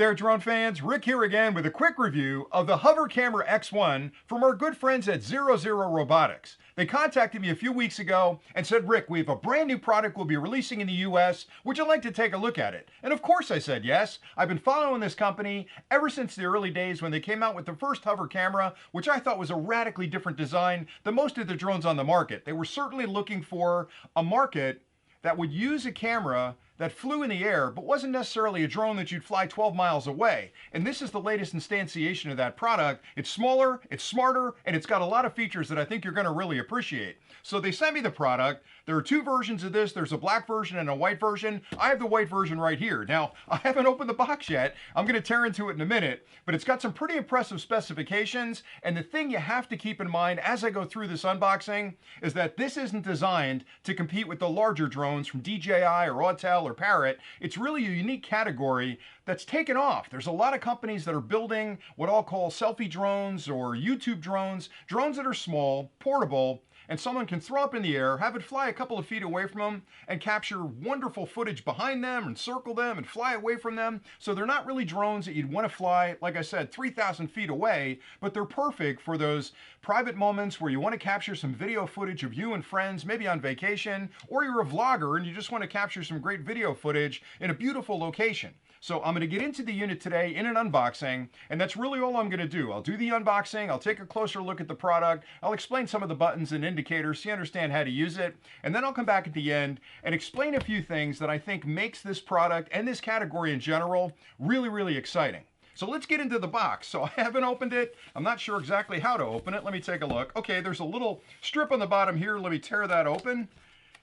there, drone fans. Rick here again with a quick review of the Hover Camera X1 from our good friends at 00 Robotics. They contacted me a few weeks ago and said, Rick, we have a brand new product we'll be releasing in the US. Would you like to take a look at it? And of course I said yes. I've been following this company ever since the early days when they came out with the first hover camera, which I thought was a radically different design than most of the drones on the market. They were certainly looking for a market that would use a camera that flew in the air, but wasn't necessarily a drone that you'd fly 12 miles away. And this is the latest instantiation of that product. It's smaller, it's smarter, and it's got a lot of features that I think you're gonna really appreciate. So they sent me the product. There are two versions of this. There's a black version and a white version. I have the white version right here. Now, I haven't opened the box yet. I'm gonna tear into it in a minute, but it's got some pretty impressive specifications. And the thing you have to keep in mind as I go through this unboxing is that this isn't designed to compete with the larger drones from DJI or Autel or Parrot. It's really a unique category that's taken off. There's a lot of companies that are building what I'll call selfie drones or YouTube drones, drones that are small, portable, and someone can throw up in the air, have it fly a couple of feet away from them, and capture wonderful footage behind them and circle them and fly away from them. So they're not really drones that you'd want to fly, like I said, 3,000 feet away, but they're perfect for those private moments where you want to capture some video footage of you and friends, maybe on vacation, or you're a vlogger and you just want to capture some great video footage in a beautiful location. So I'm going to get into the unit today in an unboxing, and that's really all I'm going to do. I'll do the unboxing, I'll take a closer look at the product, I'll explain some of the buttons and indicators so you understand how to use it, and then I'll come back at the end and explain a few things that I think makes this product and this category in general really, really exciting. So let's get into the box. So I haven't opened it. I'm not sure exactly how to open it. Let me take a look. Okay, there's a little strip on the bottom here. Let me tear that open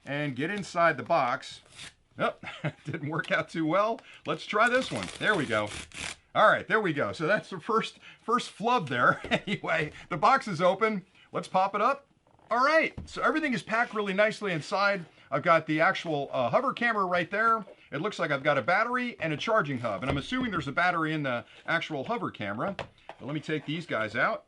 and get inside the box. Oh, didn't work out too well. Let's try this one. There we go. All right, there we go. So that's the first flub there. Anyway, the box is open. Let's pop it up. All right, so everything is packed really nicely inside. I've got the actual hover camera right there. It looks like I've got a battery and a charging hub, and I'm assuming there's a battery in the actual hover camera. But let me take these guys out,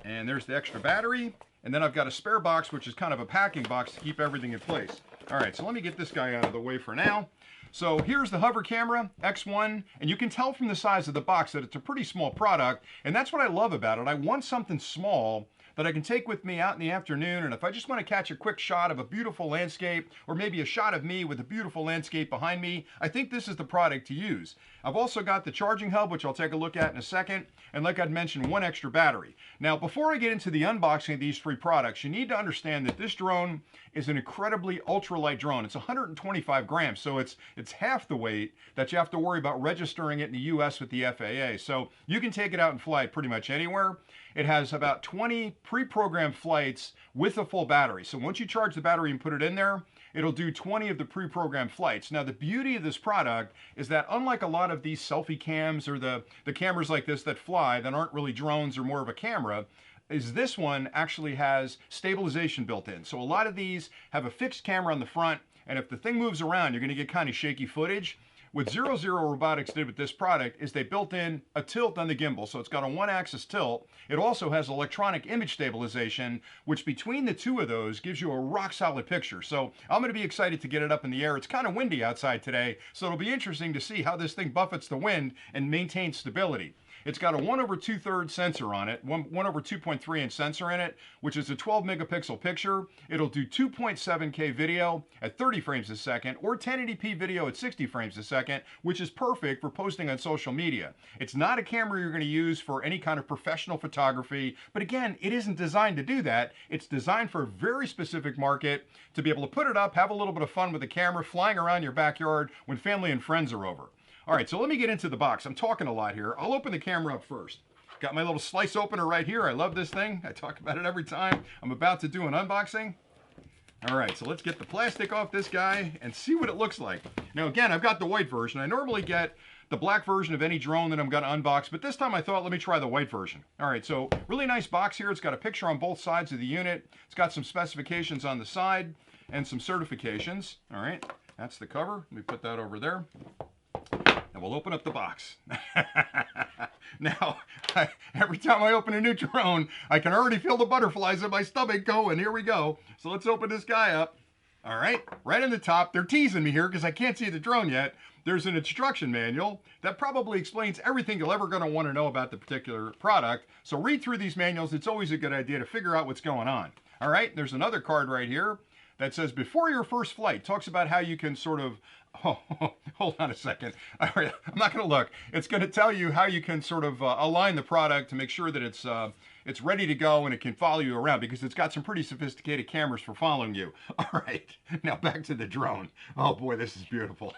and there's the extra battery. And then I've got a spare box, which is kind of a packing box to keep everything in place. All right, so let me get this guy out of the way for now. So here's the hover camera X1, and you can tell from the size of the box that it's a pretty small product, and that's what I love about it. I want something small that I can take with me out in the afternoon, and if I just want to catch a quick shot of a beautiful landscape, or maybe a shot of me with a beautiful landscape behind me, I think this is the product to use. I've also got the charging hub, which I'll take a look at in a second, and like I'd mentioned, one extra battery. Now, before I get into the unboxing of these three products, you need to understand that this drone is an incredibly ultralight drone. It's 125 grams, so it's half the weight that you have to worry about registering it in the US with the FAA. So you can take it out and fly it pretty much anywhere. It has about 20 pre-programmed flights with a full battery. So once you charge the battery and put it in there, it'll do 20 of the pre-programmed flights. Now, the beauty of this product is that unlike a lot of these selfie cams or the cameras like this that fly that aren't really drones or more of a camera, is this one actually has stabilization built in. So a lot of these have a fixed camera on the front, and if the thing moves around, you're gonna get kind of shaky footage. What 00 Robotics did with this product is they built in a tilt on the gimbal, so it's got a one-axis tilt. It also has electronic image stabilization, which between the two of those gives you a rock-solid picture. So I'm going to be excited to get it up in the air. It's kind of windy outside today, so it'll be interesting to see how this thing buffets the wind and maintains stability. It's got a 1/2 sensor on it, 1/2.3 inch sensor in it, which is a 12 megapixel picture. It'll do 2.7K video at 30 frames a second or 1080p video at 60 frames a second, which is perfect for posting on social media. It's not a camera you're going to use for any kind of professional photography, but again, it isn't designed to do that. It's designed for a very specific market to be able to put it up, have a little bit of fun with the camera, flying around your backyard when family and friends are over. All right, so let me get into the box. I'm talking a lot here. I'll open the camera up first. Got my little slice opener right here. I love this thing. I talk about it every time I'm about to do an unboxing. All right, so let's get the plastic off this guy and see what it looks like. Now again, I've got the white version. I normally get the black version of any drone that I'm gonna unbox, but this time I thought, let me try the white version. All right, so really nice box here. It's got a picture on both sides of the unit. It's got some specifications on the side and some certifications. All right, that's the cover. Let me put that over there. And we'll open up the box. Now, every time I open a new drone, I can already feel the butterflies in my stomach going. Here we go. So let's open this guy up. All right in the top. They're teasing me here because I can't see the drone yet. There's an instruction manual that probably explains everything you're ever going to want to know about the particular product. So read through these manuals. It's always a good idea to figure out what's going on. All right, there's another card right here that says before your first flight. Talks about how you can sort of, oh, hold on a second. All right, I'm not going to look. It's going to tell you how you can sort of align the product to make sure that it's ready to go and it can follow you around, because it's got some pretty sophisticated cameras for following you. All right, now back to the drone. Oh boy, this is beautiful.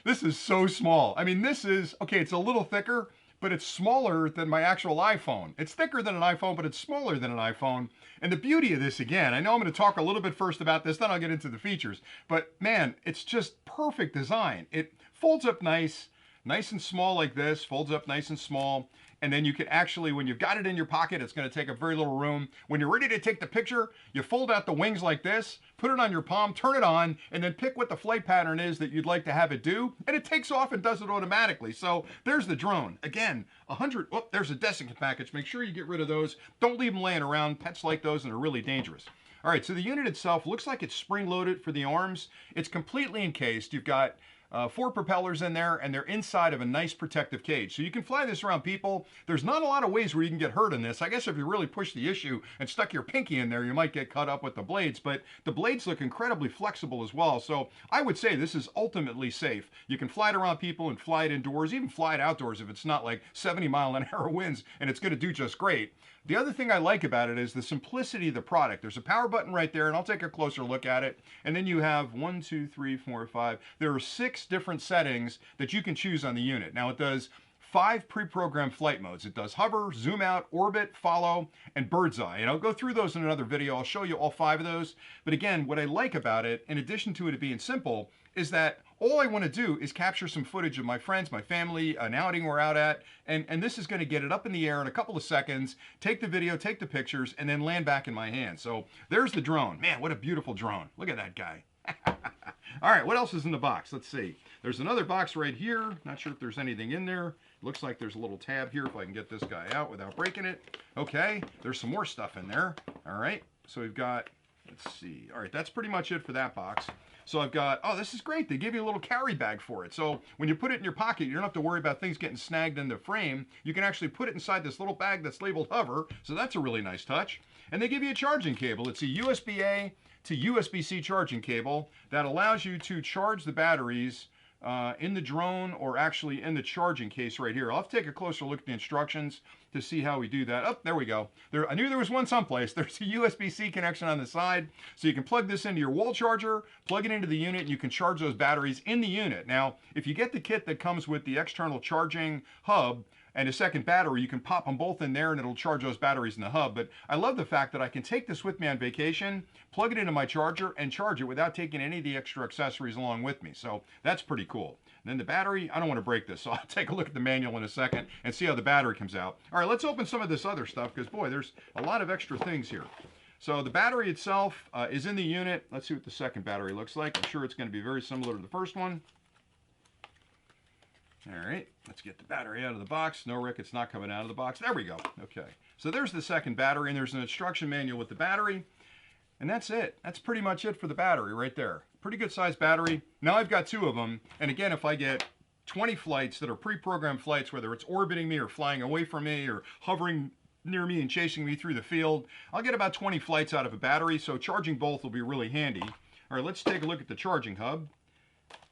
This is so small. I mean, this is, okay, it's a little thicker, but it's smaller than my actual iPhone. It's thicker than an iPhone, but it's smaller than an iPhone. And the beauty of this, again, I know I'm going to talk a little bit first about this, then I'll get into the features. But man, it's just perfect design. It folds up nice and small like this, folds up nice and small. And then you can actually, when you've got it in your pocket, it's going to take up very little room. When you're ready to take the picture, you fold out the wings like this, put it on your palm, turn it on, and then pick what the flight pattern is that you'd like to have it do, and it takes off and does it automatically. So there's the drone. Again, 100, oh, there's a desiccant package. Make sure you get rid of those. Don't leave them laying around. Pets like those, and they're really dangerous. All right, so the unit itself looks like it's spring-loaded for the arms. It's completely encased. You've got 4 propellers in there, and they're inside of a nice protective cage. So you can fly this around people. There's not a lot of ways where you can get hurt in this. I guess if you really push the issue and stuck your pinky in there, you might get cut up with the blades, but the blades look incredibly flexible as well. So I would say this is ultimately safe. You can fly it around people and fly it indoors, even fly it outdoors if it's not like 70-mile-an-hour winds, and it's going to do just great. The other thing I like about it is the simplicity of the product. There's a power button right there, and I'll take a closer look at it. And then you have 1, 2, 3, 4, 5. There are 6 different settings that you can choose on the unit. Now it does 5 pre-programmed flight modes. It does hover, zoom out, orbit, follow, and bird's eye. And I'll go through those in another video. I'll show you all 5 of those. But again, what I like about it, in addition to it being simple, is that all I want to do is capture some footage of my friends, my family, an outing we're out at, and this is going to get it up in the air in a couple of seconds, take the video, take the pictures, and then land back in my hand. So there's the drone. Man, what a beautiful drone. Look at that guy. All right, what else is in the box? Let's see. There's another box right here. Not sure if there's anything in there. Looks like there's a little tab here if I can get this guy out without breaking it. Okay, there's some more stuff in there. All right, so we've got, let's see. All right, that's pretty much it for that box. So I've got, oh, this is great. They give you a little carry bag for it. So when you put it in your pocket, you don't have to worry about things getting snagged in the frame. You can actually put it inside this little bag that's labeled hover. So that's a really nice touch. And they give you a charging cable. It's a USB-A to USB-C charging cable that allows you to charge the batteries in the drone, or actually in the charging case right here. I'll have to take a closer look at the instructions to see how we do that. Oh, there we go. I knew there was one someplace. There's a USB-C connection on the side, so you can plug this into your wall charger, plug it into the unit, and you can charge those batteries in the unit. Now, if you get the kit that comes with the external charging hub and a second battery, you can pop them both in there and it'll charge those batteries in the hub. But I love the fact that I can take this with me on vacation, plug it into my charger, and charge it without taking any of the extra accessories along with me. So that's pretty cool. And then the battery, I don't want to break this, so I'll take a look at the manual in a second and see how the battery comes out. All right, let's open some of this other stuff, because boy, there's a lot of extra things here. So the battery itself is in the unit. Let's see what the second battery looks like. I'm sure it's going to be very similar to the first one. All right, let's get the battery out of the box. No, Rick, it's not coming out of the box. There we go. Okay, so there's the second battery, and there's an instruction manual with the battery. And that's it. That's pretty much it for the battery right there. Pretty good sized battery. Now I've got 2 of them. And again, if I get 20 flights that are pre-programmed flights, whether it's orbiting me or flying away from me or hovering near me and chasing me through the field, I'll get about 20 flights out of a battery. So charging both will be really handy. All right, let's take a look at the charging hub.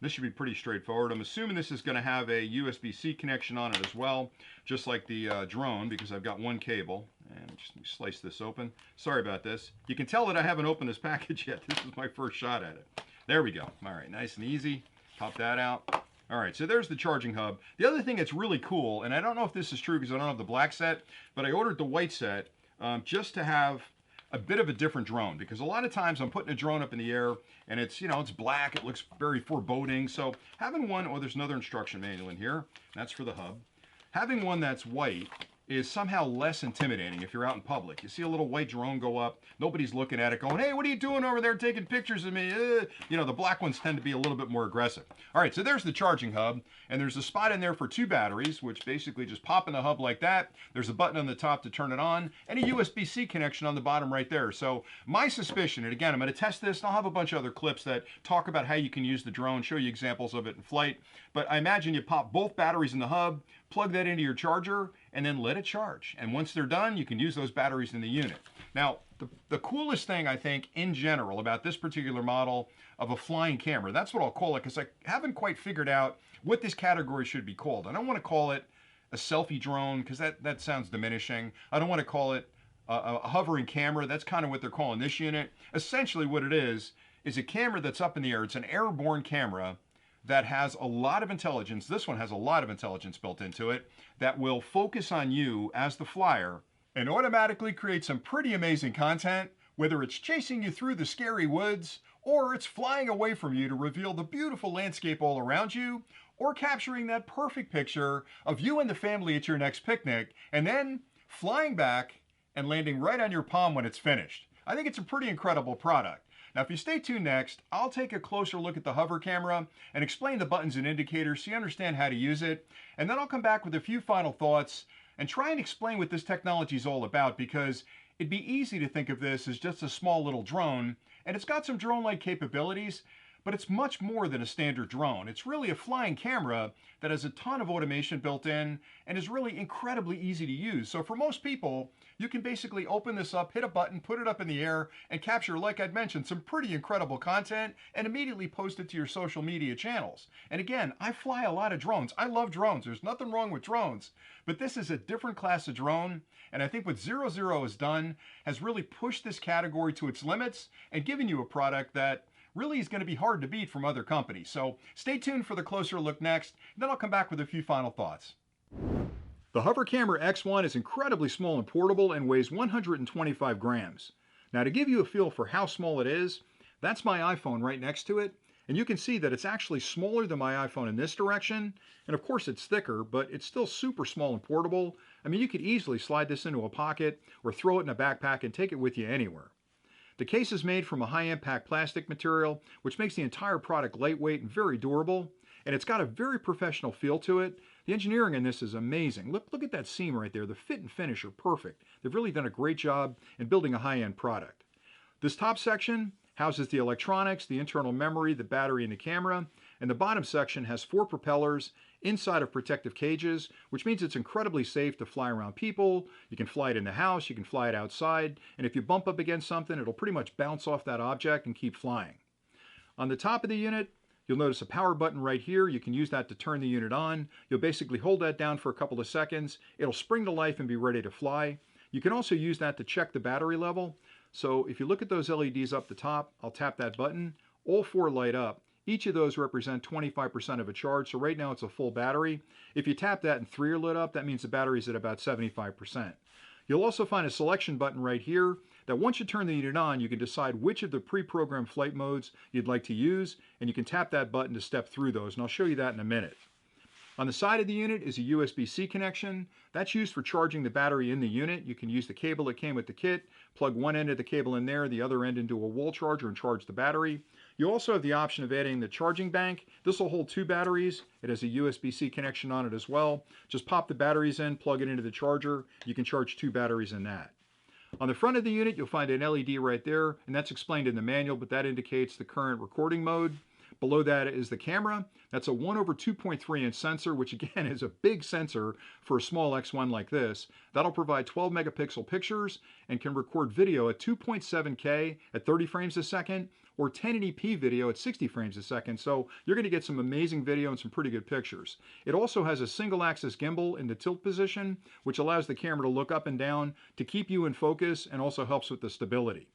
This should be pretty straightforward. I'm assuming this is going to have a USB-C connection on it as well, just like the drone, because I've got 1 cable. And just slice this open. Sorry about this. You can tell that I haven't opened this package yet. This is my first shot at it. There we go. All right, nice and easy. Pop that out. All right, so there's the charging hub. The other thing that's really cool, and I don't know if this is true because I don't have the black set, but I ordered the white set just to have a bit of a different drone, because a lot of times I'm putting a drone up in the air and it's, you know, it's black, it looks very foreboding. So having one, oh, there's another instruction manual in here. That's for the hub. Having one that's white is somehow less intimidating if you're out in public. You see a little white drone go up, nobody's looking at it going, hey, what are you doing over there taking pictures of me? You know, the black ones tend to be a little bit more aggressive. All right, so there's the charging hub, and there's a spot in there for 2 batteries, which basically just pop in the hub like that. There's a button on the top to turn it on, and a USB-C connection on the bottom right there. So my suspicion, and again, I'm going to test this, and I'll have a bunch of other clips that talk about how you can use the drone, show you examples of it in flight, but I imagine you pop both batteries in the hub, plug that into your charger, and then let it charge. And once they're done, you can use those batteries in the unit. Now, the coolest thing I think in general about this particular model of a flying camera, that's what I'll call it, because I haven't quite figured out what this category should be called. I don't want to call it a selfie drone, because that sounds diminishing. I don't want to call it a hovering camera. That's kind of what they're calling this unit. Essentially what it is a camera that's up in the air. It's an airborne camera that has a lot of intelligence. This one has a lot of intelligence built into it that will focus on you as the flyer and automatically create some pretty amazing content, whether it's chasing you through the scary woods, or it's flying away from you to reveal the beautiful landscape all around you, or capturing that perfect picture of you and the family at your next picnic, and then flying back and landing right on your palm when it's finished. I think it's a pretty incredible product. Now, if you stay tuned next, I'll take a closer look at the hover camera and explain the buttons and indicators so you understand how to use it. And then I'll come back with a few final thoughts and try and explain what this technology is all about, because it'd be easy to think of this as just a small little drone, and it's got some drone-like capabilities, but it's much more than a standard drone. It's really a flying camera that has a ton of automation built in and is really incredibly easy to use. So for most people, you can basically open this up, hit a button, put it up in the air, and capture, like I'd mentioned, some pretty incredible content and immediately post it to your social media channels. And again, I fly a lot of drones. I love drones. There's nothing wrong with drones. But this is a different class of drone, and I think what 00 has done has really pushed this category to its limits and given you a product that really is going to be hard to beat from other companies. So stay tuned for the closer look next, and then I'll come back with a few final thoughts. The Hover Camera X1 is incredibly small and portable and weighs 125 grams. Now, to give you a feel for how small it is, that's my iPhone right next to it, and you can see that it's actually smaller than my iPhone in this direction, and of course it's thicker, but it's still super small and portable. I mean, you could easily slide this into a pocket or throw it in a backpack and take it with you anywhere. The case is made from a high-impact plastic material, which makes the entire product lightweight and very durable, and it's got a very professional feel to it. The engineering in this is amazing. Look at that seam right there. The fit and finish are perfect. They've really done a great job in building a high-end product. This top section houses the electronics, the internal memory, the battery, and the camera, and the bottom section has 4 propellers inside of protective cages, which means it's incredibly safe to fly around people. You can fly it in the house, you can fly it outside, and if you bump up against something, it'll pretty much bounce off that object and keep flying. On the top of the unit, you'll notice a power button right here. You can use that to turn the unit on. You'll basically hold that down for a couple of seconds. It'll spring to life and be ready to fly. You can also use that to check the battery level. So if you look at those LEDs up the top, I'll tap that button. All 4 light up. Each of those represent 25% of a charge, so right now it's a full battery. If you tap that and 3 are lit up, that means the battery's at about 75%. You'll also find a selection button right here that once you turn the unit on, you can decide which of the pre-programmed flight modes you'd like to use, and you can tap that button to step through those, and I'll show you that in a minute. On the side of the unit is a USB-C connection. That's used for charging the battery in the unit. You can use the cable that came with the kit, plug one end of the cable in there, the other end into a wall charger and charge the battery. You also have the option of adding the charging bank. This will hold 2 batteries. It has a USB-C connection on it as well. Just pop the batteries in, plug it into the charger. You can charge 2 batteries in that. On the front of the unit, you'll find an LED right there, and that's explained in the manual, but that indicates the current recording mode. Below that is the camera. That's a 1/2.3 inch sensor, which again is a big sensor for a small X1 like this. That'll provide 12 megapixel pictures and can record video at 2.7K at 30 frames a second or 1080p video at 60 frames a second. So you're going to get some amazing video and some pretty good pictures. It also has a single axis gimbal in the tilt position, which allows the camera to look up and down to keep you in focus and also helps with the stability.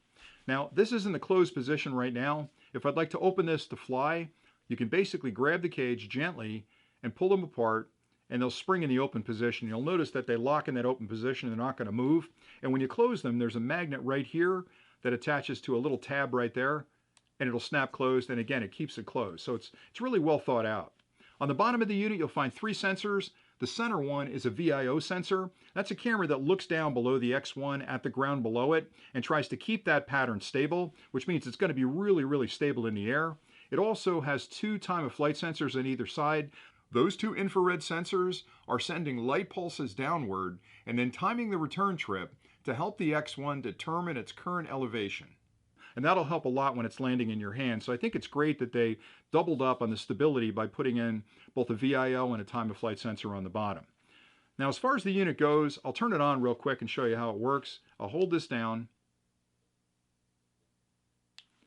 Now, this is in the closed position right now. If I'd like to open this to fly, you can basically grab the cage gently and pull them apart, and they'll spring in the open position. You'll notice that they lock in that open position. They're not going to move. And when you close them, there's a magnet right here that attaches to a little tab right there, and it'll snap closed, and again, it keeps it closed. So it's really well thought out. On the bottom of the unit, you'll find 3 sensors. The center one is a VIO sensor. That's a camera that looks down below the X1 at the ground below it and tries to keep that pattern stable, which means it's going to be really, really stable in the air. It also has 2 time of flight sensors on either side. Those 2 infrared sensors are sending light pulses downward and then timing the return trip to help the X1 determine its current elevation. And that'll help a lot when it's landing in your hand. So I think it's great that they doubled up on the stability by putting in both a VIO and a time of flight sensor on the bottom. Now, as far as the unit goes, I'll turn it on real quick and show you how it works. I'll hold this down.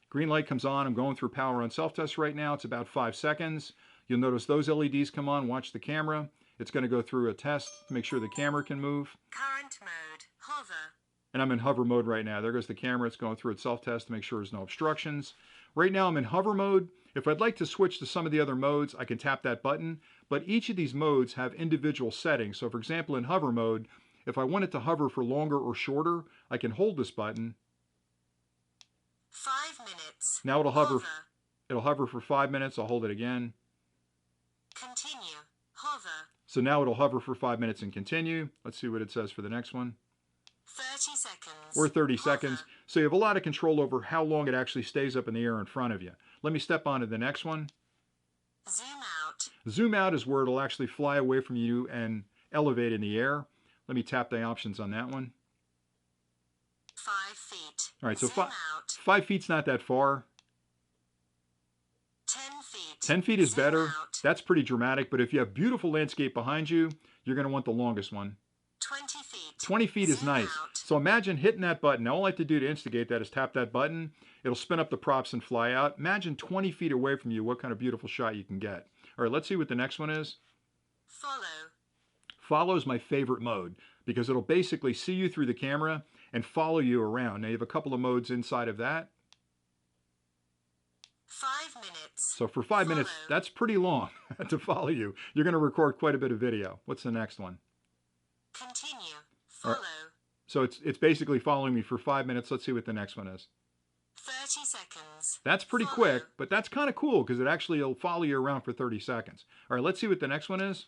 Green light comes on. I'm going through power on self-test right now. It's about 5 seconds. You'll notice those LEDs come on. Watch the camera. It's going to go through a test to make sure the camera can move. Current mode, hover. And I'm in hover mode right now. There goes the camera. It's going through its self-test to make sure there's no obstructions. Right now I'm in hover mode. If I'd like to switch to some of the other modes, I can tap that button. But each of these modes have individual settings. So for example, in hover mode, if I want it to hover for longer or shorter, I can hold this button. 5 minutes. Now it'll hover. It'll hover for 5 minutes. I'll hold it again. Continue. Hover. So now it'll hover for 5 minutes and continue. Let's see what it says for the next one. 30 seconds. Or 30 seconds. So you have a lot of control over how long it actually stays up in the air in front of you. Let me step on to the next one. Zoom out. Zoom out is where it'll actually fly away from you and elevate in the air. Let me tap the options on that one. 5 feet. All right, so Zoom out. 5 feet's not that far. 10 feet. 10 feet is Zoom better. out. That's pretty dramatic, but if you have beautiful landscape behind you, you're going to want the longest one. 20 feet. 20 feet is Zoom nice. out. So imagine hitting that button. Now all I have to do to instigate that is tap that button. It'll spin up the props and fly out. Imagine 20 feet away from you what kind of beautiful shot you can get. All right, let's see what the next one is. Follow. Follow is my favorite mode because it'll basically see you through the camera and follow you around. Now you have a couple of modes inside of that. 5 minutes. So for 5 minutes, that's pretty long to follow you. You're going to record quite a bit of video. What's the next one? Continue. Follow. So it's basically following me for 5 minutes. Let's see what the next one is. 30 seconds. That's pretty Follow. quick, but that's kind of cool because it actually will follow you around for 30 seconds. All right, let's see what the next one is.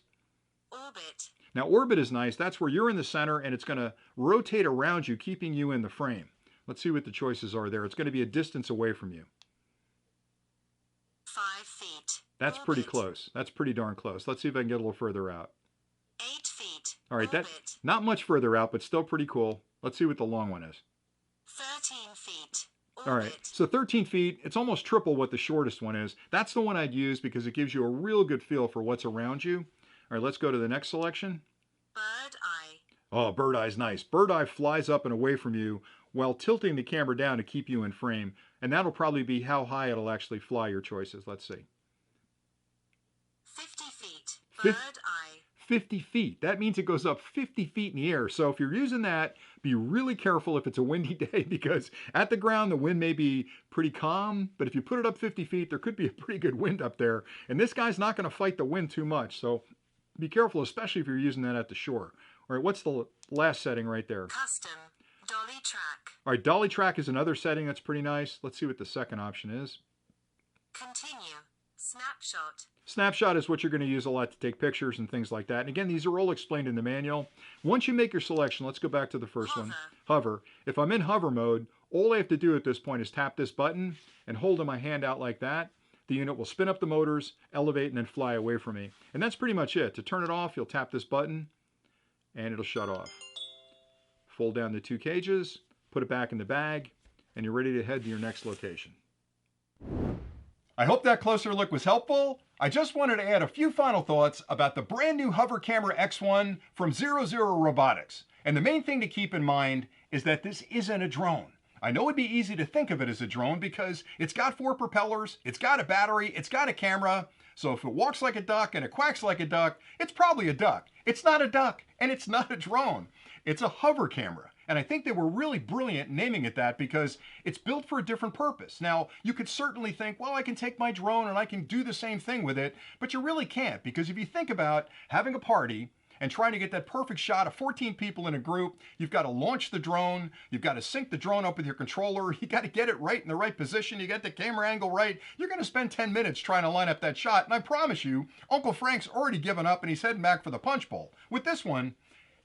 Orbit. Now orbit is nice. That's where you're in the center and it's going to rotate around you, keeping you in the frame. Let's see what the choices are there. It's going to be a distance away from you. 5 feet. That's Orbit. pretty close. That's pretty darn close. Let's see if I can get a little further out. 8 feet. All right, Orbit. that's not much further out, but still pretty cool. Let's see what the long one is. 13 feet. Orbit. All right, so 13 feet, it's almost triple what the shortest one is. That's the one I'd use because it gives you a real good feel for what's around you. All right, let's go to the next selection. Bird eye. Oh, bird eye's nice. Bird eye flies up and away from you while tilting the camera down to keep you in frame. And that'll probably be how high it'll actually fly, your choices. Let's see. 50 feet. Fif- Bird eye. 50 feet. That means it goes up 50 feet in the air. So if you're using that, be really careful if it's a windy day because at the ground, the wind may be pretty calm. But if you put it up 50 feet, there could be a pretty good wind up there. And this guy's not going to fight the wind too much. So be careful, especially if you're using that at the shore. All right, what's the last setting right there? Custom. Dolly track. All right, dolly track is another setting that's pretty nice. Let's see what the second option is. Continue. Snapshot. Snapshot is what you're going to use a lot to take pictures and things like that. And again, these are all explained in the manual. Once you make your selection, let's go back to the first one. Hover. If I'm in hover mode, all I have to do at this point is tap this button and hold my hand out like that. The unit will spin up the motors, elevate, and then fly away from me. And that's pretty much it. To turn it off, you'll tap this button and it'll shut off. Fold down the 2 cages, put it back in the bag, and you're ready to head to your next location. I hope that closer look was helpful. I just wanted to add a few final thoughts about the brand new Hover Camera X1 from 00 Robotics. And the main thing to keep in mind is that this isn't a drone. I know it'd be easy to think of it as a drone because it's got 4 propellers, it's got a battery, it's got a camera. So if it walks like a duck and it quacks like a duck, it's probably a duck. It's not a duck and it's not a drone. It's a hover camera. And I think they were really brilliant naming it that because it's built for a different purpose. Now, you could certainly think, well, I can take my drone and I can do the same thing with it, but you really can't because if you think about having a party and trying to get that perfect shot of 14 people in a group. You've got to launch the drone. You've got to sync the drone up with your controller. You got to get it right in the right position. You get the camera angle right. You're going to spend 10 minutes trying to line up that shot. And I promise you, Uncle Frank's already given up and he's heading back for the punch bowl. With this one,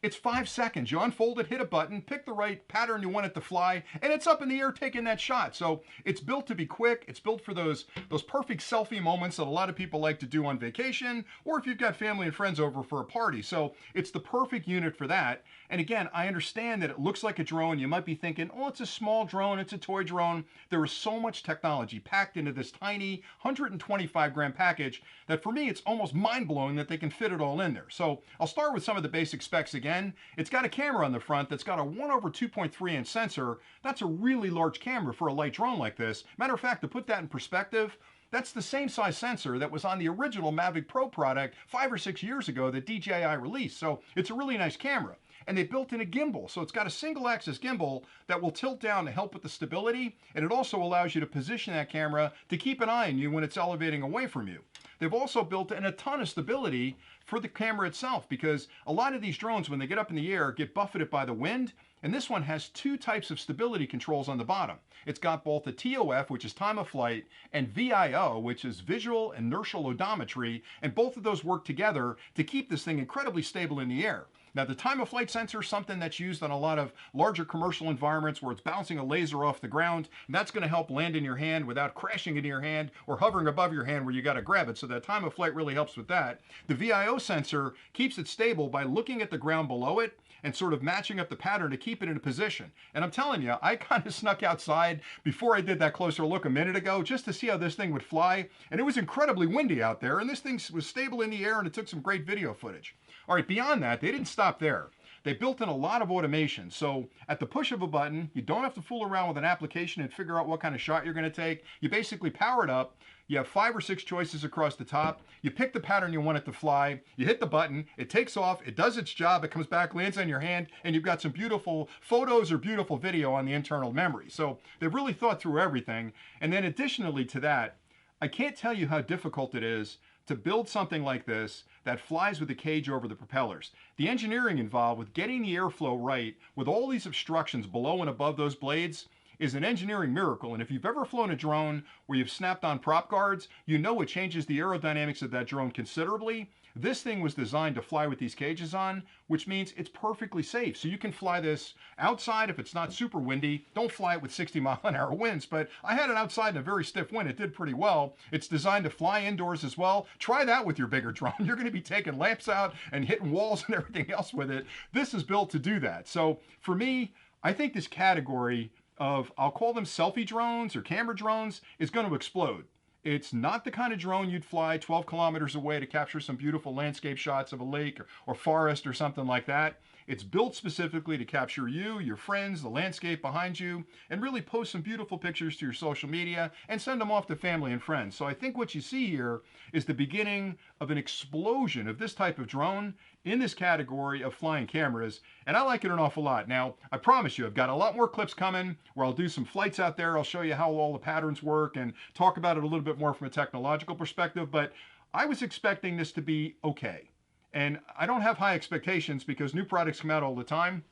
it's 5 seconds. You unfold it, hit a button, pick the right pattern you want it to fly, and it's up in the air taking that shot. So it's built to be quick. It's built for those perfect selfie moments that a lot of people like to do on vacation, or if you've got family and friends over for a party. So it's the perfect unit for that. And again, I understand that it looks like a drone. You might be thinking, oh, it's a small drone, it's a toy drone. There is so much technology packed into this tiny 125-gram package that for me, it's almost mind-blowing that they can fit it all in there. So I'll start with some of the basic specs again. It's got a camera on the front that's got a 1/2.3-inch sensor. That's a really large camera for a light drone like this. Matter of fact, to put that in perspective, that's the same size sensor that was on the original Mavic Pro product 5 or 6 years ago that DJI released. So it's a really nice camera. And they built in a gimbal. So it's got a single axis gimbal that will tilt down to help with the stability. And it also allows you to position that camera to keep an eye on you when it's elevating away from you. They've also built in a ton of stability for the camera itself, because a lot of these drones, when they get up in the air, get buffeted by the wind. And this one has 2 types of stability controls on the bottom. It's got both the TOF, which is time of flight, and VIO, which is visual inertial odometry. And both of those work together to keep this thing incredibly stable in the air. Now, the time of flight sensor is something that's used on a lot of larger commercial environments where it's bouncing a laser off the ground. And that's going to help land in your hand without crashing into your hand or hovering above your hand where you got to grab it. So that time of flight really helps with that. The VIO sensor keeps it stable by looking at the ground below it and sort of matching up the pattern to keep it in a position. And I'm telling you, I kind of snuck outside before I did that closer look a minute ago just to see how this thing would fly. And it was incredibly windy out there, and this thing was stable in the air, and it took some great video footage. All right, beyond that, they didn't stop there. They built in a lot of automation. So at the push of a button, you don't have to fool around with an application and figure out what kind of shot you're going to take. You basically power it up. You have 5 or 6 choices across the top. You pick the pattern you want it to fly. You hit the button. It takes off. It does its job. It comes back, lands on your hand, and you've got some beautiful photos or beautiful video on the internal memory. So they've really thought through everything. And then additionally to that, I can't tell you how difficult it is to build something like this that flies with the cage over the propellers. The engineering involved with getting the airflow right with all these obstructions below and above those blades is an engineering miracle. And if you've ever flown a drone where you've snapped on prop guards, you know it changes the aerodynamics of that drone considerably. This thing was designed to fly with these cages on, which means it's perfectly safe. So you can fly this outside if it's not super windy. Don't fly it with 60-mile-an-hour winds, but I had it outside in a very stiff wind. It did pretty well. It's designed to fly indoors as well. Try that with your bigger drone. You're going to be taking lamps out and hitting walls and everything else with it. This is built to do that. So for me, I think this category of, I'll call them selfie drones or camera drones, is going to explode. It's not the kind of drone you'd fly 12 kilometers away to capture some beautiful landscape shots of a lake or forest or something like that. It's built specifically to capture you, your friends, the landscape behind you, and really post some beautiful pictures to your social media and send them off to family and friends. So I think what you see here is the beginning of an explosion of this type of drone in this category of flying cameras, and I like it an awful lot. Now, I promise you, I've got a lot more clips coming where I'll do some flights out there. I'll show you how all the patterns work and talk about it a little bit more from a technological perspective, but I was expecting this to be okay. And I don't have high expectations because new products come out all the time.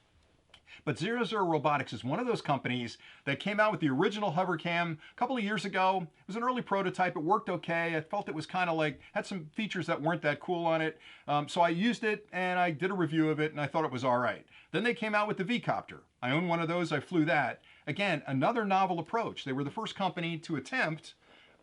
But 00 Robotics is one of those companies that came out with the original hover cam a couple of years ago. It was an early prototype. It worked okay. I felt it was kind of like, had some features that weren't that cool on it. So I used it and I did a review of it and I thought it was all right. Then they came out with the V-Copter. I own one of those. I flew that. Again, another novel approach. They were the first company to attempt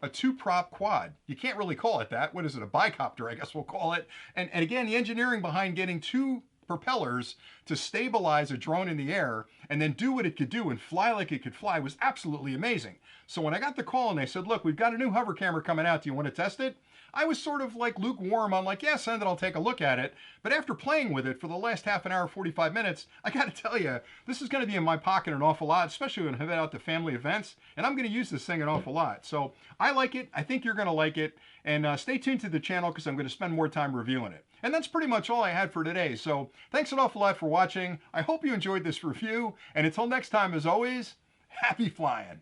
a 2-prop quad. You can't really call it that. What is it? A bicopter, I guess we'll call it. And again, the engineering behind getting 2 propellers to stabilize a drone in the air and then do what it could do and fly like it could fly was absolutely amazing. So when I got the call and they said, look, we've got a new hover camera coming out. Do you want to test it? I was sort of like lukewarm. I'm like, yeah, send it, I'll take a look at it. But after playing with it for the last half an hour, 45 minutes, I got to tell you, this is going to be in my pocket an awful lot, especially when I head out to family events. And I'm going to use this thing an awful lot. So I like it. I think you're going to like it. And stay tuned to the channel because I'm going to spend more time reviewing it. And that's pretty much all I had for today. So thanks an awful lot for watching. I hope you enjoyed this review. And until next time, as always, happy flying.